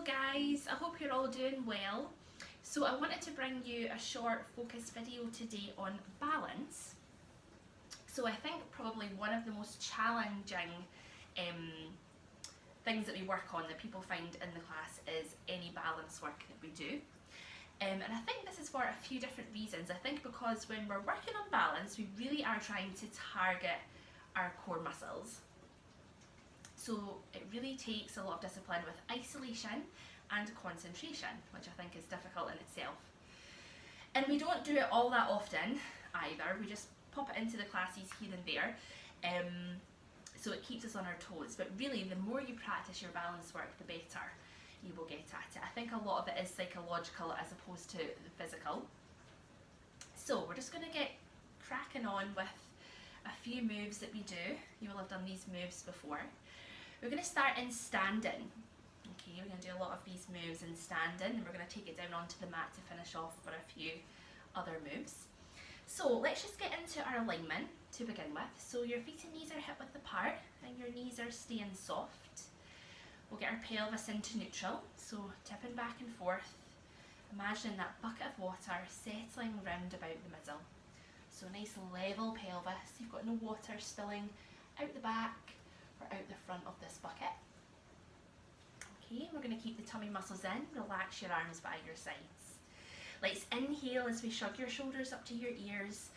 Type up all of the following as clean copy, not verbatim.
guys, I hope you're all doing well. So I wanted to bring you a short focus video today on balance. So I think probably one of the most challenging things that we work on that people find in the class is any balance work that we do. And I think this is for a few different reasons. I think because when we're working on balance, we really are trying to target our core muscles. So it really takes a lot of discipline with isolation and concentration, which I think is difficult in itself. And we don't do it all that often either. We just pop it into the classes here and there. So it keeps us on our toes. But really, the more you practice your balance work, the better you will get at it. I think a lot of it is psychological as opposed to physical. So we're just going to get cracking on with a few moves that we do. You will have done these moves before. We're going to start in standing. Okay, we're going to do a lot of these moves in standing, and we're going to take it down onto the mat to finish off for a few other moves. So let's just get into our alignment to begin with. So your feet and knees are hip width apart and your knees are staying soft. We'll get our pelvis into neutral, so tipping back and forth, imagining that bucket of water settling round about the middle. So a nice level pelvis, you've got no water spilling out the back or out the front of this bucket. Okay, we're going to keep the tummy muscles in, relax your arms by your sides. Let's inhale as we shrug your shoulders up to your ears,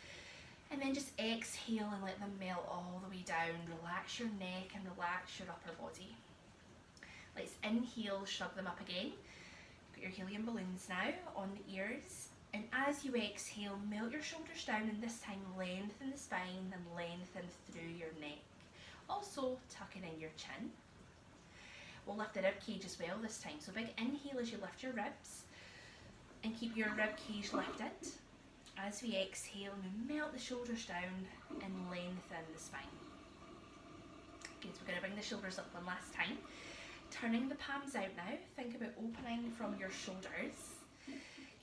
and then just exhale and let them melt all the way down. Relax your neck and relax your upper body. Let's inhale, shrug them up again. Put your helium balloons now on the ears, and as you exhale, melt your shoulders down, and this time lengthen the spine and lengthen through your neck. Also tucking in your chin. We'll lift the rib cage as well this time. So big inhale as you lift your ribs and keep your rib cage lifted. As we exhale, we melt the shoulders down and lengthen the spine. Okay, so we're going to bring the shoulders up one last time. Turning the palms out now. Think about opening from your shoulders.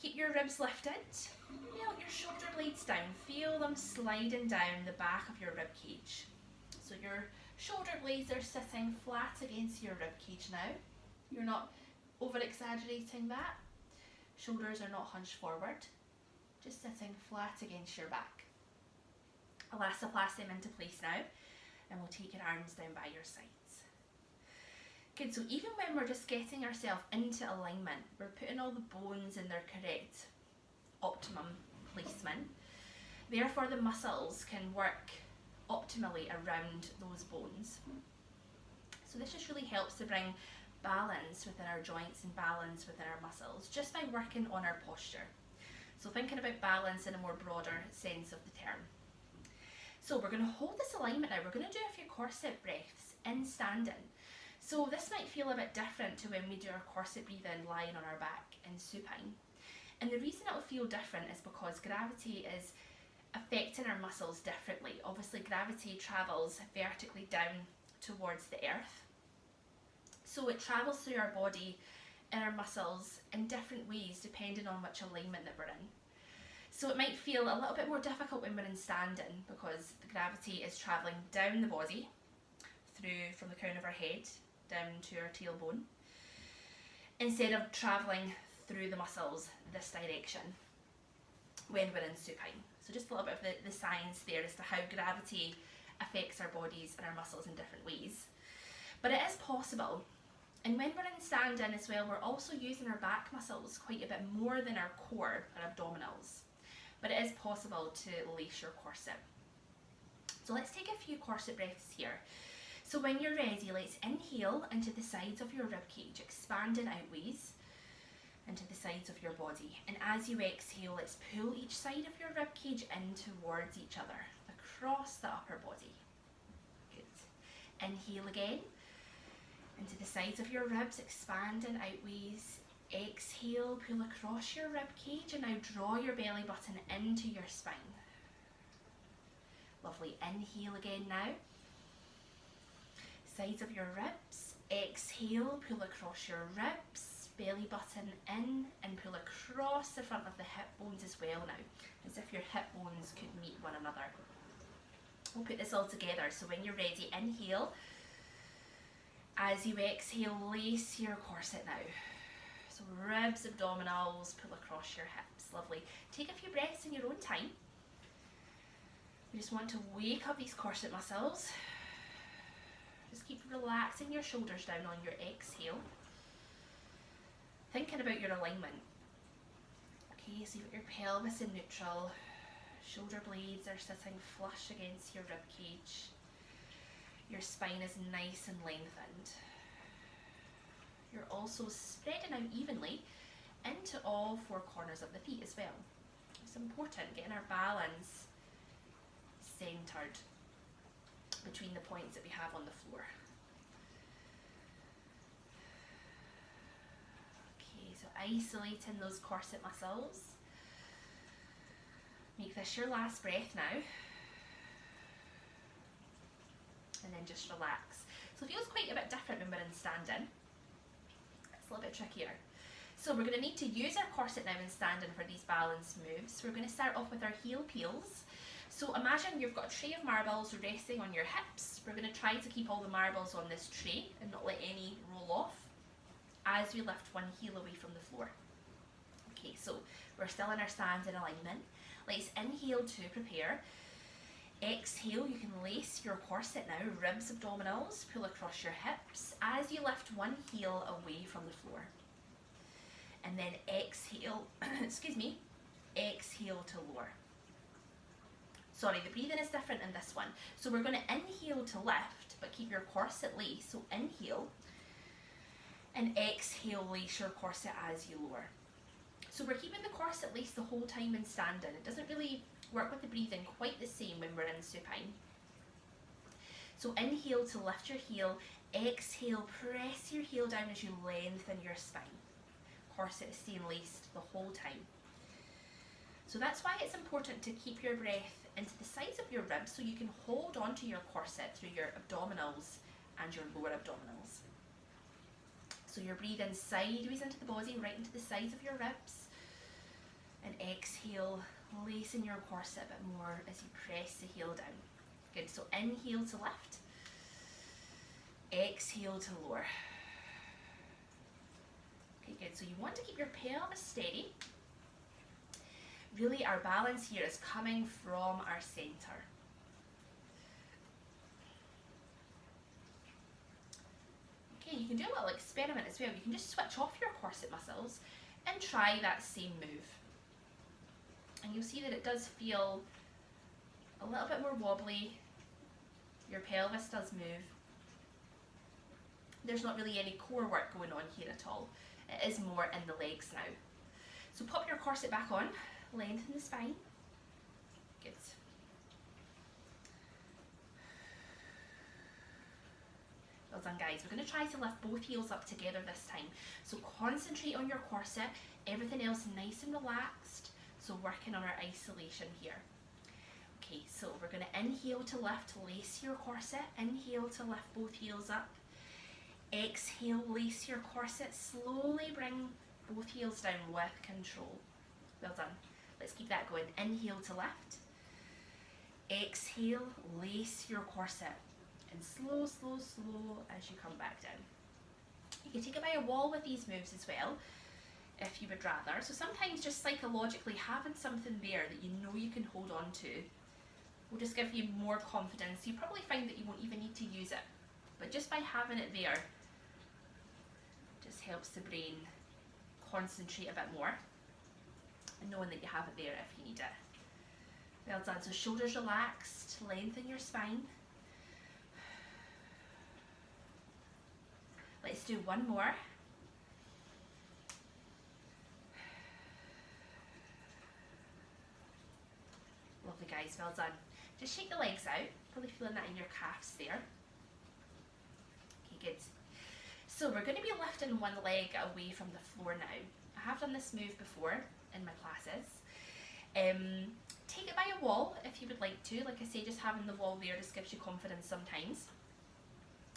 Keep your ribs lifted. Melt your shoulder blades down. Feel them sliding down the back of your rib cage. So your shoulder blades are sitting flat against your rib cage now. You're not over exaggerating that. Shoulders are not hunched forward, just sitting flat against your back. Elastoplast them into place now, and we'll take your arms down by your sides. Good, so even when we're just getting ourselves into alignment, we're putting all the bones in their correct optimum placement. Therefore the muscles can work optimally around those bones. So this just really helps to bring balance within our joints and balance within our muscles just by working on our posture. So thinking about balance in a more broader sense of the term. So we're going to hold this alignment now. We're going to do a few corset breaths in standing. So this might feel a bit different to when we do our corset breathing lying on our back in supine. And the reason it'll feel different is because gravity is affecting our muscles differently. Obviously gravity travels vertically down towards the earth, so it travels through our body and our muscles in different ways depending on which alignment that we're in. So it might feel a little bit more difficult when we're in standing because the gravity is travelling down the body through from the crown of our head down to our tailbone instead of travelling through the muscles this direction when we're in supine. So just a little bit of the science there as to how gravity affects our bodies and our muscles in different ways. But it is possible. And when we're in standing as well, we're also using our back muscles quite a bit more than our core, our abdominals. But it is possible to lace your corset. So let's take a few corset breaths here. So when you're ready, let's inhale into the sides of your rib cage, expanding outways into the sides of your body, and as you exhale, let's pull each side of your rib cage in towards each other across the upper body. Good. Inhale again into the sides of your ribs, expanding outways. Exhale, pull across your rib cage, and now draw your belly button into your spine. Lovely. Inhale again now. Sides of your ribs. Exhale, pull across your ribs. Belly button in and pull across the front of the hip bones as well now, as if your hip bones could meet one another. We'll put this all together. So when you're ready, inhale As you exhale, lace your corset now. So ribs, abdominals, pull across your hips. Lovely. Take a few breaths in your own time. You just want to wake up these corset muscles. Just keep relaxing your shoulders down on your exhale. Thinking about your alignment. Okay, so you've got your pelvis in neutral. Shoulder blades are sitting flush against your rib cage. Your spine is nice and lengthened. You're also spreading out evenly into all four corners of the feet as well. It's important getting our balance centered between the points that we have on the floor. Okay, so isolating those corset muscles. Make this your last breath now. And then just relax. So it feels quite a bit different when we're in standing. It's a little bit trickier. So we're going to need to use our corset now in standing for these balance moves. We're going to start off with our heel peels. So imagine you've got a tray of marbles resting on your hips. We're going to try to keep all the marbles on this tray and not let any roll off as we lift one heel away from the floor. Okay, so we're still in our standing alignment. Let's inhale to prepare. Exhale, you can lace your corset now, ribs, abdominals, pull across your hips as you lift one heel away from the floor. And then exhale, excuse me, exhale to lower. Sorry, the breathing is different in this one. So we're going to inhale to lift, but keep your corset laced. So inhale, and exhale, lace your corset as you lower. So we're keeping the corset laced the whole time in standing. It doesn't really work with the breathing quite the same when we're in supine. So inhale to lift your heel, exhale, press your heel down as you lengthen your spine. Corset is staying laced the whole time. So that's why it's important to keep your breath into the sides of your ribs so you can hold onto your corset through your abdominals and your lower abdominals. So you're breathing sideways into the body, right into the sides of your ribs. And exhale, lacing your corset a bit more as you press the heel down. Good, so inhale to lift. Exhale to lower. Okay, good, so you want to keep your pelvis steady. Really, our balance here is coming from our center. Okay, you can do a little experiment as well. You can just switch off your corset muscles and try that same move. And you'll see that it does feel a little bit more wobbly. Your pelvis does move. There's not really any core work going on here at all. It is more in the legs now. So pop your corset back on, lengthen the spine. Good. Well done, guys. We're going to try to lift both heels up together this time. So concentrate on your corset, everything else nice and relaxed. So working on our isolation here. Okay, so we're going to inhale to lift, lace your corset. Inhale to lift both heels up. Exhale, lace your corset. Slowly bring both heels down with control. Well done. Let's keep that going. Inhale to lift. Exhale, lace your corset. And slow, slow, slow as you come back down. You can take it by a wall with these moves as well, if you would rather. So sometimes just psychologically having something there that you know you can hold on to will just give you more confidence. You probably find that you won't even need to use it, but just by having it there just helps the brain concentrate a bit more and knowing that you have it there if you need it. Well done. So shoulders relaxed, lengthen your spine. Let's do one more. Lovely, guys, well done. Just shake the legs out, probably feeling that in your calves there. Okay, good. So we're going to be lifting one leg away from the floor now. I have done this move before in my classes. Take it by a wall if you would like to. Like I say, just having the wall there just gives you confidence sometimes.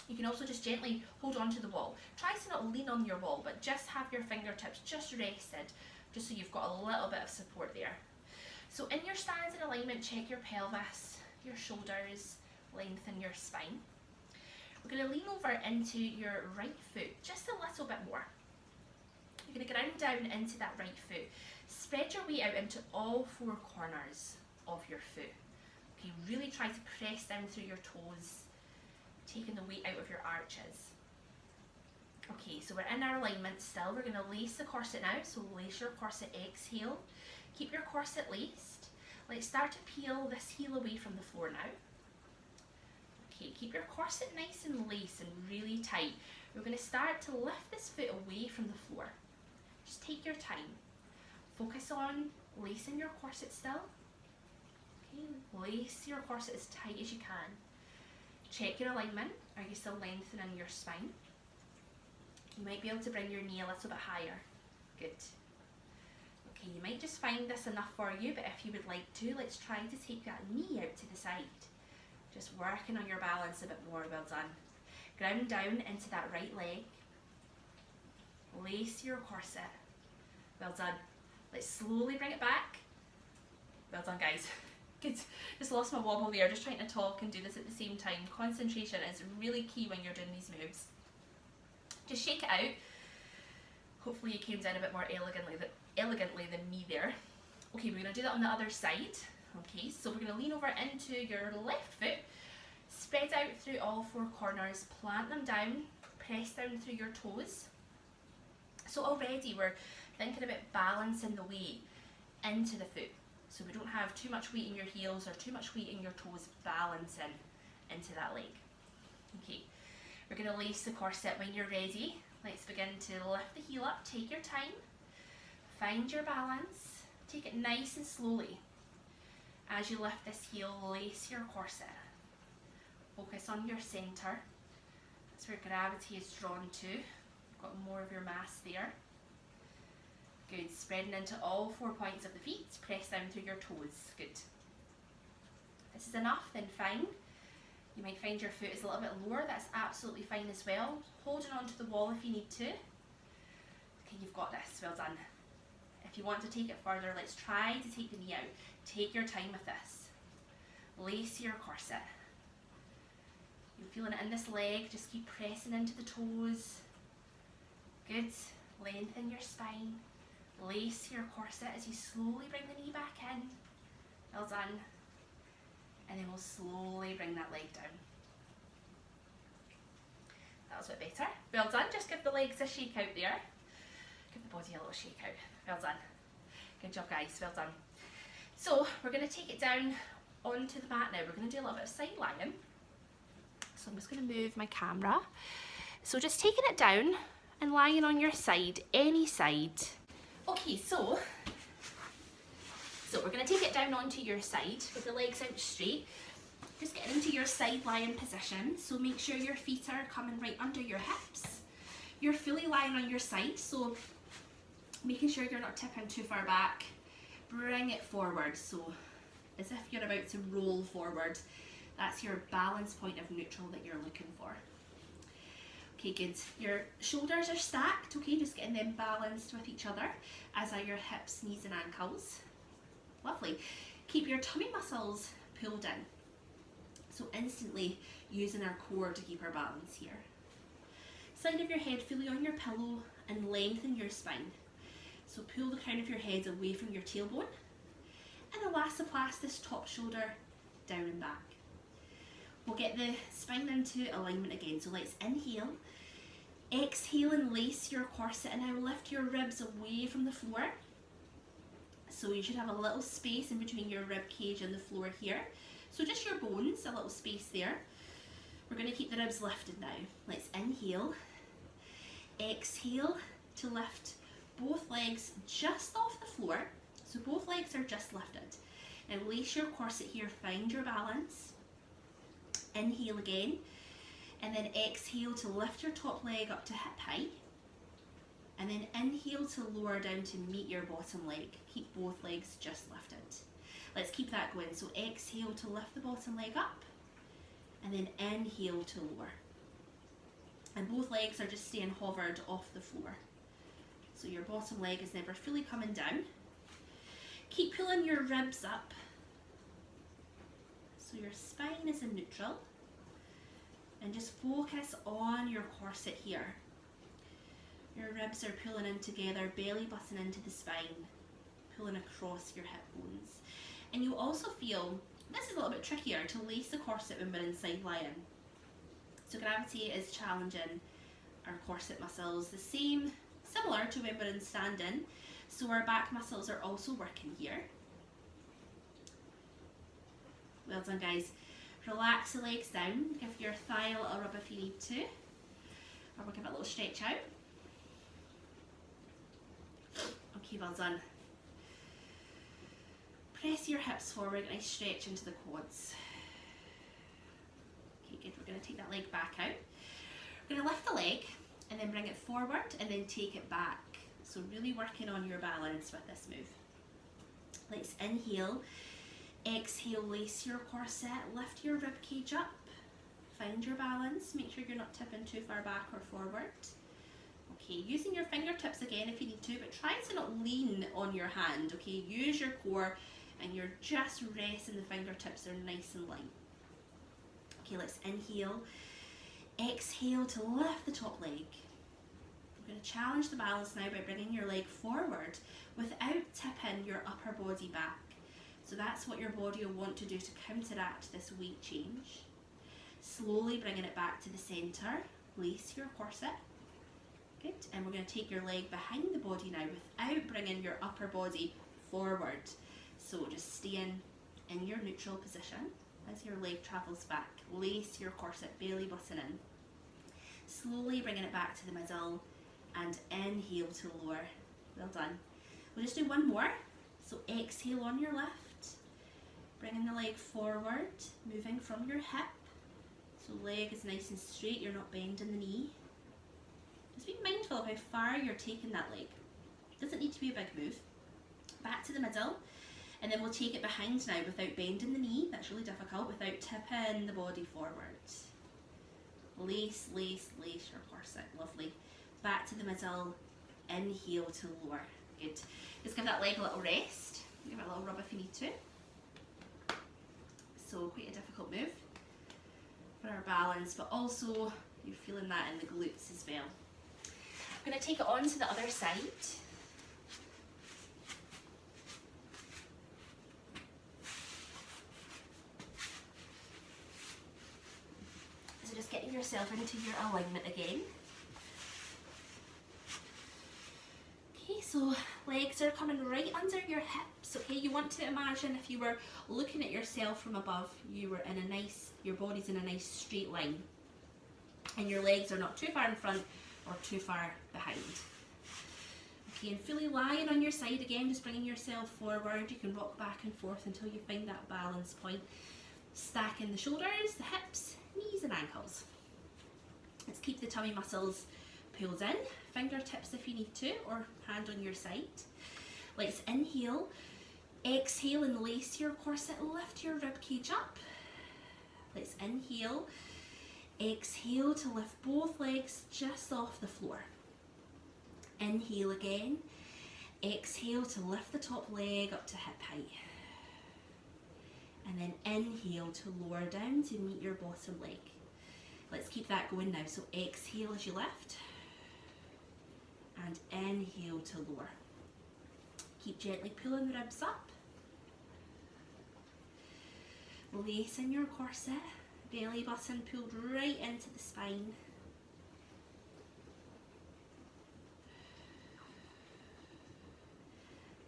You can also just gently hold on to the wall. Try to not lean on your wall, but just have your fingertips just rested, just so you've got a little bit of support there. So in your standing alignment, check your pelvis, your shoulders, lengthen your spine. We're going to lean over into your right foot just a little bit more. You're going to ground down into that right foot. Spread your weight out into all four corners of your foot. Okay, really try to press down through your toes, taking the weight out of your arches. Okay, so we're in our alignment still. We're going to lace the corset now. So lace your corset, exhale. Keep your corset laced. Let's start to peel this heel away from the floor now. Okay, keep your corset nice and laced and really tight. We're going to start to lift this foot away from the floor. Just take your time. Focus on lacing your corset still. Okay, lace your corset as tight as you can. Check your alignment. Are you still lengthening your spine? You might be able to bring your knee a little bit higher. Good. Okay, you might just find this enough for you, but if you would like to, let's try to take that knee out to the side. Just working on your balance a bit more. Well done. Ground down into that right leg. Lace your corset. Well done. Let's slowly bring it back. Well done, guys. Good. Just lost my wobble there, just trying to talk and do this at the same time. Concentration is really key when you're doing these moves. Just shake it out. Hopefully you came down a bit more elegantly than me there. Okay, we're going to do that on the other side. Okay, so we're going to lean over into your left foot, spread out through all four corners, plant them down, press down through your toes. So already we're thinking about balancing the weight into the foot. So we don't have too much weight in your heels or too much weight in your toes, balancing into that leg. Okay, we're going to lace the corset when you're ready. Let's begin to lift the heel up, take your time, find your balance, take it nice and slowly. As you lift this heel, lace your corset. Focus on your centre. That's where gravity is drawn to. You've got more of your mass there. Good, spreading into all 4 points of the feet, press down through your toes. Good. If this is enough, then fine. You might find your foot is a little bit lower, that's absolutely fine as well. Holding onto the wall if you need to. Okay, you've got this, well done. If you want to take it further, let's try to take the knee out. Take your time with this. Lace your corset. You're feeling it in this leg, just keep pressing into the toes. Good, lengthen your spine. Lace your corset as you slowly bring the knee back in. Well done. And then we'll slowly bring that leg down. That was a bit better. Well done. Just give the legs a shake out there. Give the body a little shake out. Well done. Good job, guys. Well done. So we're going to take it down onto the mat now. We're going to do a little bit of side lying. So I'm just going to move my camera. So just taking it down and lying on your side, any side. Okay, so we're going to take it down onto your side with the legs out straight. Just getting into your side lying position. So make sure your feet are coming right under your hips. You're fully lying on your side, so making sure you're not tipping too far back. Bring it forward, so as if you're about to roll forward. That's your balance point of neutral that you're looking for. Okay, good. Your shoulders are stacked, okay, just getting them balanced with each other, as are your hips, knees and ankles. Lovely. Keep your tummy muscles pulled in. So instantly using our core to keep our balance here. Side of your head fully on your pillow and lengthen your spine. So pull the crown of your head away from your tailbone and elastoplast this top shoulder down and back. We'll get the spine into alignment again. So let's inhale, exhale and lace your corset, and now lift your ribs away from the floor. So you should have a little space in between your rib cage and the floor here. So just your bones, a little space there. We're going to keep the ribs lifted now. Let's inhale, exhale to lift both legs just off the floor. So both legs are just lifted. Now lace your corset here, find your balance. Inhale again, and then exhale to lift your top leg up to hip height. And then inhale to lower down to meet your bottom leg. Keep both legs just lifted. Let's keep that going. So exhale to lift the bottom leg up, and then inhale to lower. And both legs are just staying hovered off the floor. So your bottom leg is never fully coming down. Keep pulling your ribs up. So your spine is in neutral. And just focus on your corset here. Your ribs are pulling in together, belly button into the spine, pulling across your hip bones. And you'll also feel, this is a little bit trickier, to lace the corset when we're inside lying. So gravity is challenging our corset muscles, the same, similar to when we're in standing. So our back muscles are also working here. Well done, guys. Relax the legs down, give your thigh a little rub if you need to, or we'll give it a little stretch out. Okay, well done. Press your hips forward, nice stretch into the quads. Okay, good, we're going to take that leg back out. We're going to lift the leg and then bring it forward and then take it back. So really working on your balance with this move. Let's inhale. Exhale, lace your corset, lift your rib cage up, find your balance, make sure you're not tipping too far back or forward. Okay, using your fingertips again if you need to, but try to not lean on your hand, okay? Use your core and you're just resting the fingertips are nice and light. Okay, let's inhale. Exhale to lift the top leg. We're going to challenge the balance now by bringing your leg forward without tipping your upper body back. So that's what your body will want to do to counteract this weight change. Slowly bringing it back to the centre. Lace your corset. Good. And we're going to take your leg behind the body now without bringing your upper body forward. So just staying in your neutral position as your leg travels back. Lace your corset, belly button in. Slowly bringing it back to the middle and inhale to lower. Well done. We'll just do one more. So exhale on your left. Bringing the leg forward, moving from your hip. So leg is nice and straight, you're not bending the knee. Just be mindful of how far you're taking that leg. Doesn't need to be a big move. Back to the middle, and then we'll take it behind now without bending the knee. That's really difficult, without tipping the body forward. Lace, lace, lace your corset. Lovely. Back to the middle, inhale to lower. Good. Just give that leg a little rest. Give it a little rub if you need to. So quite a difficult move for our balance, but also you're feeling that in the glutes as well. I'm going to take it on to the other side. So just getting yourself into your alignment again. Okay, so legs are coming right under your hips, okay? You want to imagine if you were looking at yourself from above, you were in a nice, your body's in a nice straight line. And your legs are not too far in front or too far behind. Okay, and fully lying on your side again, just bringing yourself forward. You can rock back and forth until you find that balance point. Stacking the shoulders, the hips, knees and ankles. Let's keep the tummy muscles pulled in. Fingertips if you need to, or hand on your side. Let's inhale, exhale and lace your corset, lift your rib cage up. Let's inhale, exhale to lift both legs just off the floor. Inhale again, exhale to lift the top leg up to hip height. And then inhale to lower down to meet your bottom leg. Let's keep that going now. So exhale as you lift. And inhale to lower. Keep gently pulling the ribs up. Lace in your corset. Belly button pulled right into the spine.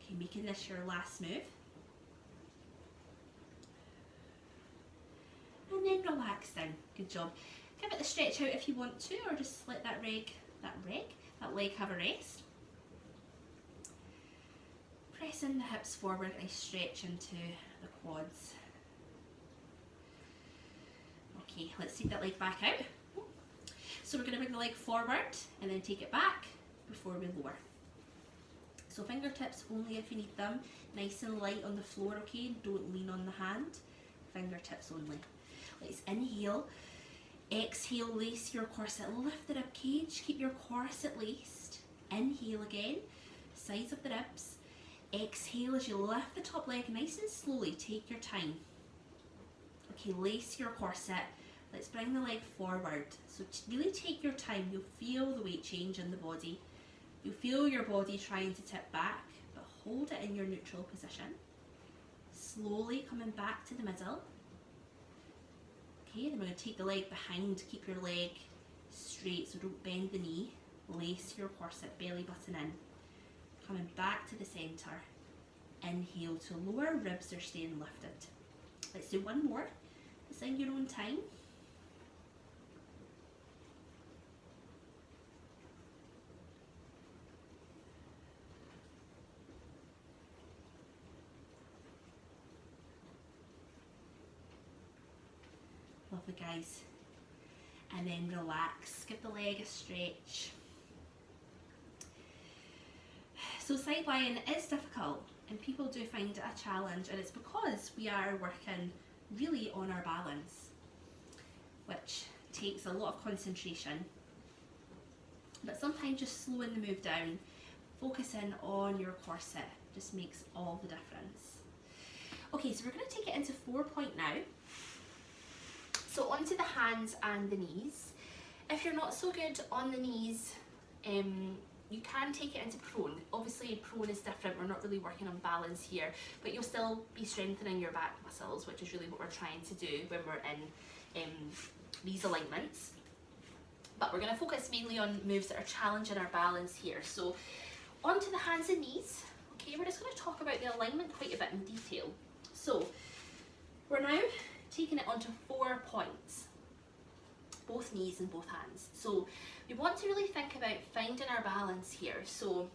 Okay, making this your last move. And then relax down. Good job. Give it the stretch out if you want to, or just let that leg have a rest. Pressing the hips forward, nice stretch into the quads. Okay, let's take that leg back out. So we're going to bring the leg forward and then take it back before we lower. So fingertips only if you need them. Nice and light on the floor, okay? Don't lean on the hand. Fingertips only. Let's inhale. Exhale, lace your corset, lift the rib cage, keep your corset laced. Inhale again, sides of the ribs. Exhale as you lift the top leg nice and slowly, take your time. Okay, lace your corset, Let's bring the leg forward. So really take your time. You'll feel the weight change in the body. You'll feel your body trying to tip back, but hold it in your neutral position. Slowly coming back to the middle. Okay, then we're going to take the leg behind. Keep your leg straight, so don't bend the knee. Lace your corset, belly button in. Coming back to the centre. Inhale to lower, ribs are staying lifted. Let's do one more. It's in your own time. Lovely, guys. And then relax, give the leg a stretch. So side lying is difficult and people do find it a challenge, and it's because we are working really on our balance, which takes a lot of concentration. But sometimes just slowing the move down, focusing on your corset just makes all the difference. Okay, so we're going to take it into 4-point now. So onto the hands and the knees. If you're not so good on the knees, you can take it into prone. Obviously prone is different, we're not really working on balance here, but you'll still be strengthening your back muscles, which is really what we're trying to do when we're in these alignments. But we're going to focus mainly on moves that are challenging our balance here. So onto the hands and knees. Okay, we're just going to talk about the alignment quite a bit in detail. So we're now taking it onto 4 points, both knees and both hands. So we want to really think about finding our balance here. So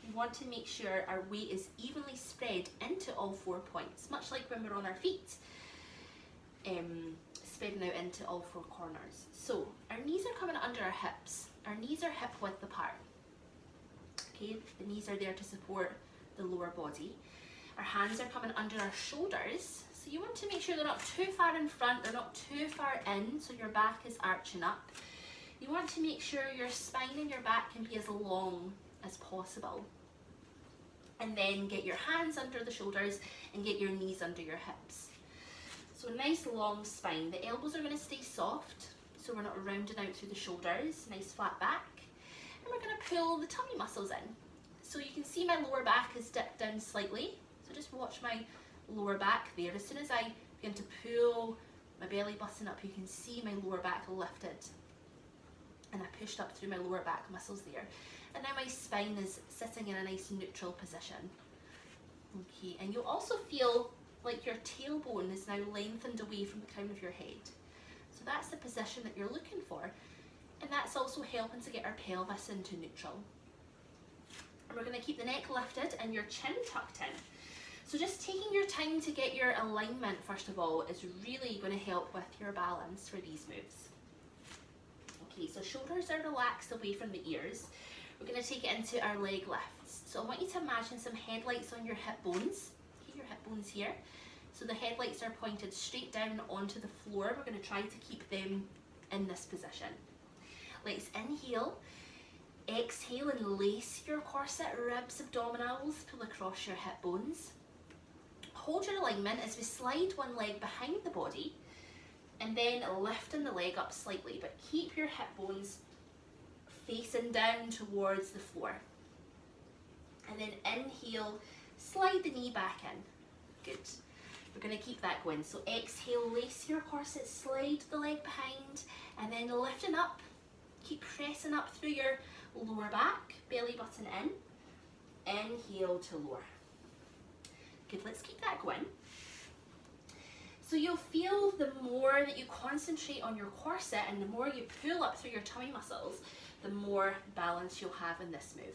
we want to make sure our weight is evenly spread into all 4 points, much like when we're on our feet, spreading out into all 4 corners. So our knees are coming under our hips. Our knees are hip width apart. Okay, the knees are there to support the lower body. Our hands are coming under our shoulders. So you want to make sure they're not too far in front, they're not too far in, so your back is arching up. You want to make sure your spine and your back can be as long as possible. And then get your hands under the shoulders and get your knees under your hips. So a nice long spine. The elbows are going to stay soft, so we're not rounding out through the shoulders. Nice flat back. And we're going to pull the tummy muscles in. So you can see my lower back is dipped down slightly. So just watch my lower back there. As soon as I begin to pull my belly button up, you can see my lower back lifted. And I pushed up through my lower back muscles there. And now my spine is sitting in a nice neutral position. Okay, and you'll also feel like your tailbone is now lengthened away from the crown of your head. So that's the position that you're looking for. And that's also helping to get our pelvis into neutral. And we're going to keep the neck lifted and your chin tucked in. So just taking your time to get your alignment, first of all, is really going to help with your balance for these moves. Okay, so shoulders are relaxed away from the ears. We're going to take it into our leg lifts. So I want you to imagine some headlights on your hip bones. Okay, your hip bones here. So the headlights are pointed straight down onto the floor. We're going to try to keep them in this position. Let's inhale. Exhale and lace your corset, ribs, abdominals, pull across your hip bones. Hold your alignment as we slide one leg behind the body and then lifting the leg up slightly, but keep your hip bones facing down towards the floor. And then inhale, slide the knee back in. Good. We're going to keep that going. So exhale, lace your corset, slide the leg behind, and then lifting up. Keep pressing up through your lower back, belly button in. Inhale to lower. Good, let's keep that going. So you'll feel the more that you concentrate on your corset and the more you pull up through your tummy muscles, the more balance you'll have in this move.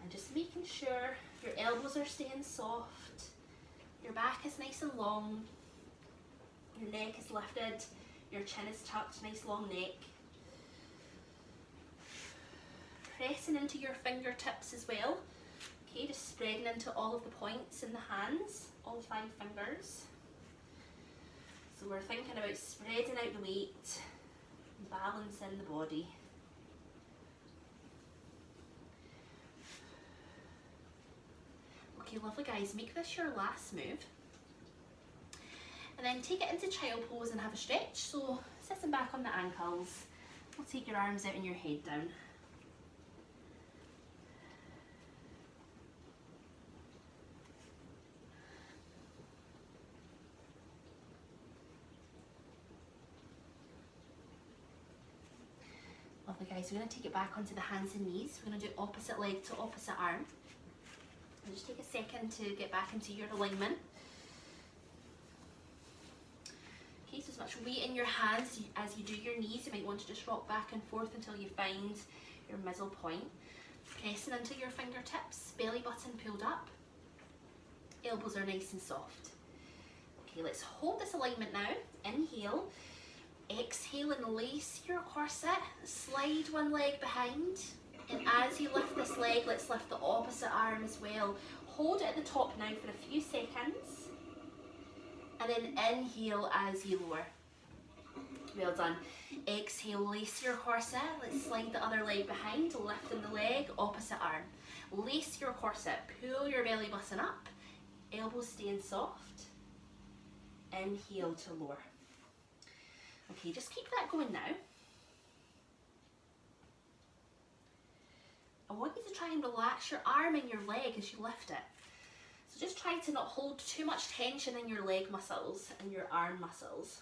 And just making sure your elbows are staying soft, your back is nice and long, your neck is lifted, your chin is tucked, nice long neck. Pressing into your fingertips as well. Okay, just spreading into all of the points in the hands, all 5 fingers. So we're thinking about spreading out the weight, balancing the body. Okay, lovely guys, make this your last move. And then take it into child pose and have a stretch. So sitting back on the ankles, we'll take your arms out and your head down. Lovely guys, we're going to take it back onto the hands and knees. We're going to do opposite leg to opposite arm. And just take a second to get back into your alignment. Okay, so as much weight in your hands as you do your knees. You might want to just rock back and forth until you find your middle point. Pressing into your fingertips, belly button pulled up. Elbows are nice and soft. Okay, let's hold this alignment now. Inhale. Exhale and lace your corset. Slide one leg behind. And as you lift this leg, let's lift the opposite arm as well. Hold it at the top now for a few seconds. And then inhale as you lower. Well done. Exhale, lace your corset. Let's slide the other leg behind, lifting the leg, opposite arm. Lace your corset, pull your belly button up. Elbows staying soft. Inhale to lower. Okay, just keep that going now. I want you to try and relax your arm and your leg as you lift it. So just try to not hold too much tension in your leg muscles and your arm muscles.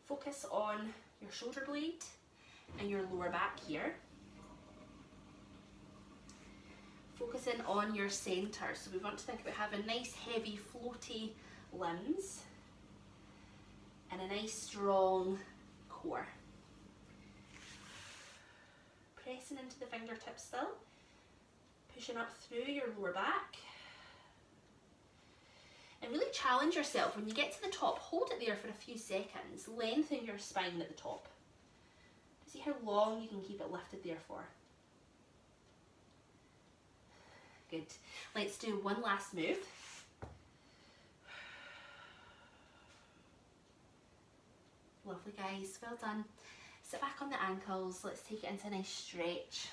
Focus on your shoulder blade and your lower back here. Focusing on your centre. So we want to think about having nice, heavy, floaty limbs and a nice, strong core. Pressing into the fingertips still. Pushing up through your lower back. And really challenge yourself. When you get to the top, hold it there for a few seconds. Lengthen your spine at the top. See how long you can keep it lifted there for. Good. Let's do one last move. Lovely guys, well done. Sit back on the ankles. Let's take it into a nice stretch.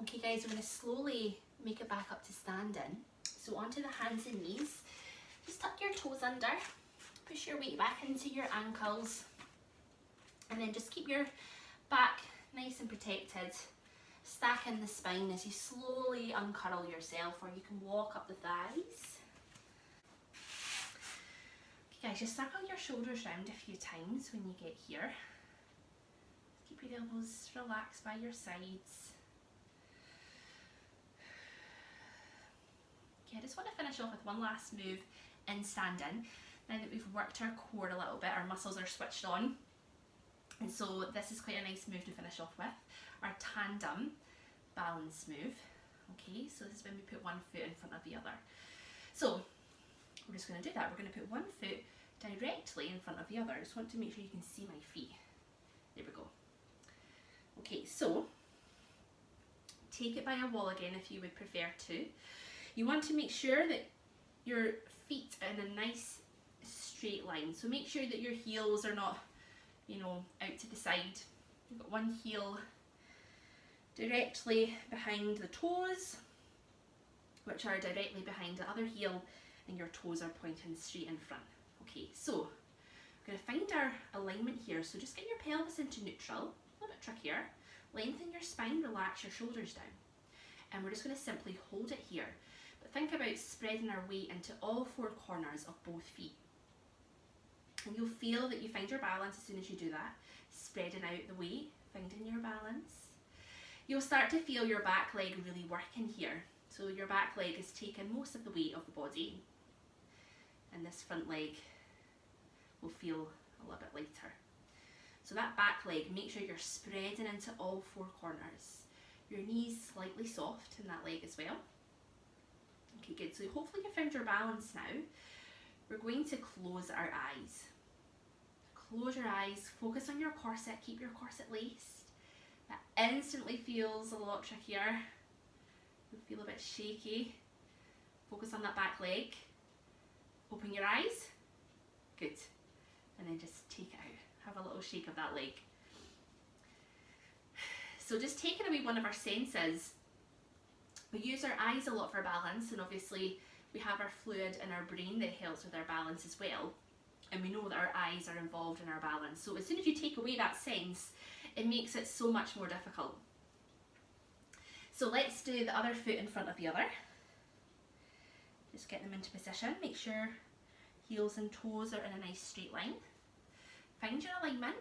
Okay guys, we're going to slowly make it back up to standing. So onto the hands and knees. Just tuck your toes under. Push your weight back into your ankles. And then just keep your back nice and protected. Stacking the spine as you slowly uncurl yourself, or you can walk up the thighs. Okay guys, just circle your shoulders round a few times when you get here. Keep your elbows relaxed by your sides. Okay, I just want to finish off with one last move in standing. Now that we've worked our core a little bit, our muscles are switched on. And so this is quite a nice move to finish off with. Our tandem balance move. Okay, so this is when we put one foot in front of the other. So we're just going to do that. We're going to put one foot directly in front of the other. I just want to make sure you can see my feet. There we go. Okay, so take it by a wall again if you would prefer to. You want to make sure that your feet are in a nice straight line. So make sure that your heels are not, out to the side. You've got one heel directly behind the toes, which are directly behind the other heel, and your toes are pointing straight in front. Okay, so we're going to find our alignment here. So just get your pelvis into neutral, a little bit trickier. Lengthen your spine, relax your shoulders down. And we're just going to simply hold it here. But think about spreading our weight into all four corners of both feet. And you'll feel that you find your balance as soon as you do that. Spreading out the weight, finding your balance. You'll start to feel your back leg really working here. So your back leg is taking most of the weight of the body. And this front leg will feel a little bit lighter. So that back leg, make sure you're spreading into all four corners. Your knees slightly soft in that leg as well. Okay, good. So hopefully you found your balance now. We're going to close our eyes. Close your eyes, focus on your corset, keep your corset laced. That instantly feels a lot trickier. You feel a bit shaky. Focus on that back leg. Open your eyes. Good. And then just take it out. Have a little shake of that leg. So just taking away one of our senses. We use our eyes a lot for balance, and obviously we have our fluid in our brain that helps with our balance as well. And we know that our eyes are involved in our balance. So as soon as you take away that sense, it makes it so much more difficult. So let's do the other foot in front of the other. Just get them into position. Make sure heels and toes are in a nice straight line. Find your alignment.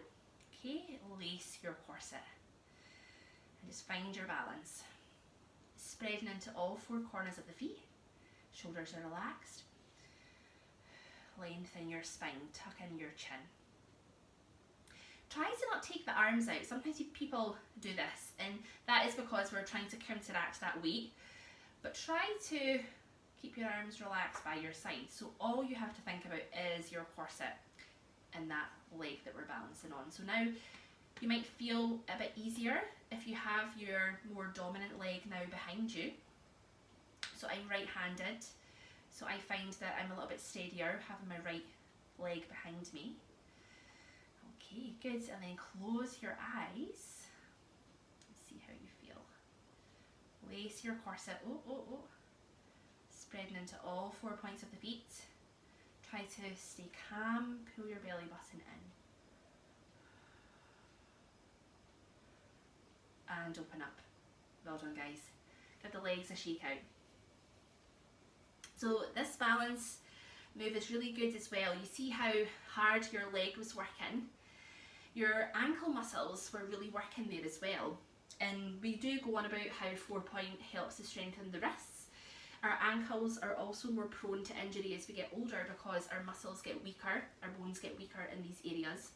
Okay, lace your corset. And just find your balance. Spreading into all four corners of the feet. Shoulders are relaxed. Lengthen your spine, tuck in your chin. Try to not take the arms out. Sometimes people do this, and that is because we're trying to counteract that weight. But try to keep your arms relaxed by your side. So all you have to think about is your corset and that leg that we're balancing on. So now you might feel a bit easier if you have your more dominant leg now behind you. So I'm right-handed, so I find that I'm a little bit steadier having my right leg behind me. Okay, good, and then close your eyes and see how you feel. Lace your corset, spreading into all 4 points of the feet. Try to stay calm, pull your belly button in. And open up. Well done, guys. Give the legs a shake out. So this balance move is really good as well. You see how hard your leg was working. Your ankle muscles were really working there as well. And we do go on about how 4-point helps to strengthen the wrists. Our ankles are also more prone to injury as we get older because our muscles get weaker, our bones get weaker in these areas.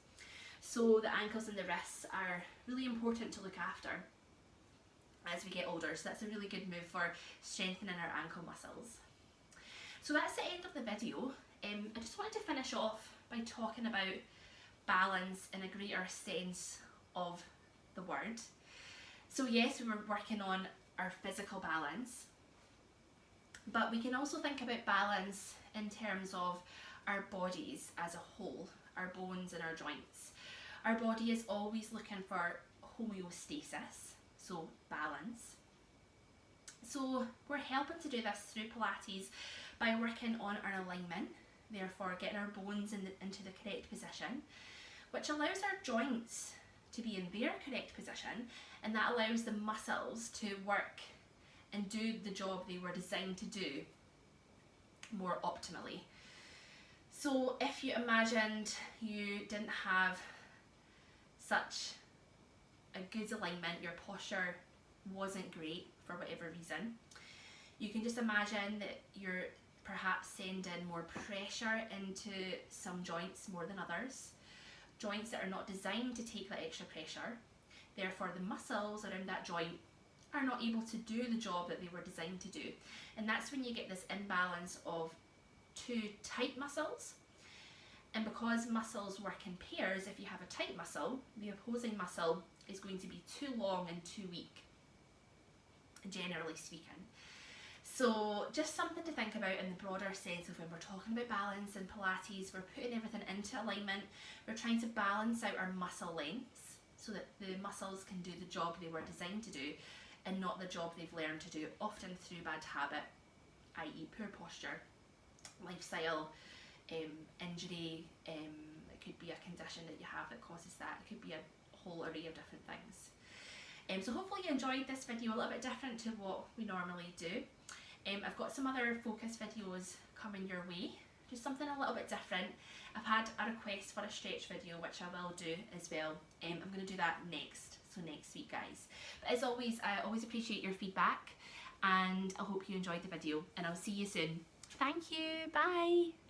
So the ankles and the wrists are really important to look after as we get older. So that's a really good move for strengthening our ankle muscles. So that's the end of the video. I just wanted to finish off by talking about balance in a greater sense of the word. So yes, we were working on our physical balance, but we can also think about balance in terms of our bodies as a whole, our bones and our joints. Our body is always looking for homeostasis, so balance. So we're helping to do this through Pilates by working on our alignment, therefore getting our bones into the correct position, which allows our joints to be in their correct position, and that allows the muscles to work and do the job they were designed to do more optimally. So if you imagined you didn't have such a good alignment, your posture wasn't great for whatever reason, you can just imagine that you're perhaps sending more pressure into some joints more than others, joints that are not designed to take that extra pressure. Therefore the muscles around that joint are not able to do the job that they were designed to do. And that's when you get this imbalance of too tight muscles. And because muscles work in pairs, if you have a tight muscle, the opposing muscle is going to be too long and too weak, generally speaking. So just something to think about in the broader sense of when we're talking about balance in Pilates, we're putting everything into alignment. We're trying to balance out our muscle lengths so that the muscles can do the job they were designed to do and not the job they've learned to do, often through bad habit, i.e. poor posture, lifestyle, injury. It could be a condition that you have that causes that. It could be a whole array of different things. So hopefully you enjoyed this video, a little bit different to what we normally do. I've got some other focus videos coming your way, just something a little bit different. I've had a request for a stretch video, which I will do as well. I'm going to do that next week, guys. But as always, I always appreciate your feedback, and I hope you enjoyed the video, and I'll see you soon. Thank you, bye.